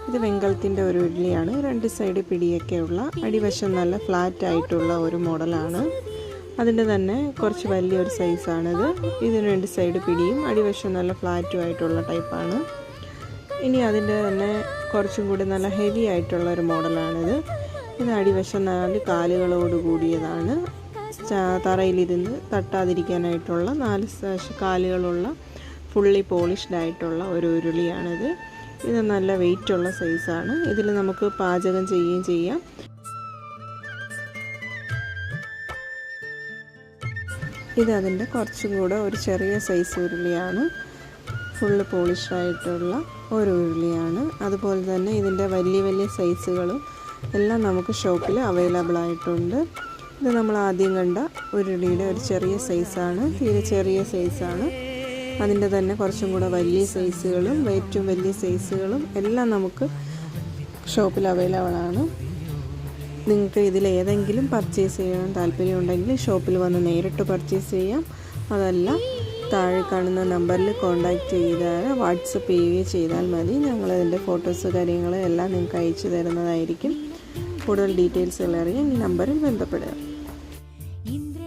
ഇത് വെങ്കലത്തിൻ്റെ ഒരു ഉരുളിയാണ്. രണ്ട് സൈഡ് പിടിയൊക്കെയുള്ള, അടിവശം നല്ല ഫ്ലാറ്റ് ആയിട്ടുള്ള ഒരു മോഡലാണ്. അതിൻ്റെ തന്നെ കുറച്ച് വലിയൊരു സൈസാണിത്. ഇതിന് രണ്ട് സൈഡ് പിടിയും അടിവശം നല്ല ഫ്ലാറ്റും ആയിട്ടുള്ള ടൈപ്പാണ്. ഇനി അതിൻ്റെ തന്നെ കുറച്ചും കൂടി നല്ല ഹെവി ആയിട്ടുള്ള ഒരു മോഡലാണിത്. ഇത് അടിവശം 4 കാലുകളോട് കൂടിയതാണ്. തറയിലിരുന്ന് തട്ടാതിരിക്കാനായിട്ടുള്ള 4 കാലുകളുള്ള ഫുള്ളി പോളിഷ്ഡ് ആയിട്ടുള്ള ഒരു ഉരുളിയാണിത്. ഇത് നല്ല വെയിറ്റുള്ള സൈസാണ്. ഇതിൽ നമുക്ക് പാചകം ചെയ്യുകയും ചെയ്യാം. ഇത് അതിൻ്റെ കുറച്ചും കൂടെ ഒരു ചെറിയ സൈസ് ഉരുളിയാണ്. ഫുള്ള് പോളിഷ്ഡ് ആയിട്ടുള്ള ഒരു ഉരുളിയാണ്. അതുപോലെ തന്നെ ഇതിൻ്റെ വലിയ വലിയ സൈസുകളും എല്ലാം നമുക്ക് ഷോപ്പിൽ അവൈലബിൾ ആയിട്ടുണ്ട്. ഇത് നമ്മൾ ആദ്യം കണ്ട ഉരുളിയുടെ ഒരു ചെറിയ സൈസാണ്, തീരെ ചെറിയ സൈസാണ്. അതിൻ്റെ തന്നെ കുറച്ചും കൂടെ വലിയ സൈസുകളും ഏറ്റവും വലിയ സൈസുകളും എല്ലാം നമുക്ക് ഷോപ്പിൽ അവൈലബിൾ ആണ്. നിങ്ങൾക്ക് ഇതിലേതെങ്കിലും പർച്ചേസ് ചെയ്യാൻ താല്പര്യമുണ്ടെങ്കിൽ ഷോപ്പിൽ വന്ന് നേരിട്ട് പർച്ചേസ് ചെയ്യാം. അതല്ല, താഴെ കാണുന്ന നമ്പറിൽ കോൺടാക്റ്റ് ചെയ്താൽ വാട്സപ്പ് ചെയ്യുകയോ ചെയ്താൽ മതി. ഞങ്ങളതിൻ്റെ ഫോട്ടോസ് കാര്യങ്ങൾ എല്ലാം നിങ്ങൾക്ക് അയച്ചു തരുന്നതായിരിക്കും. കൂടുതൽ ഡീറ്റെയിൽസുകൾ അറിയാൻ ഈ നമ്പറിൽ ബന്ധപ്പെടുക.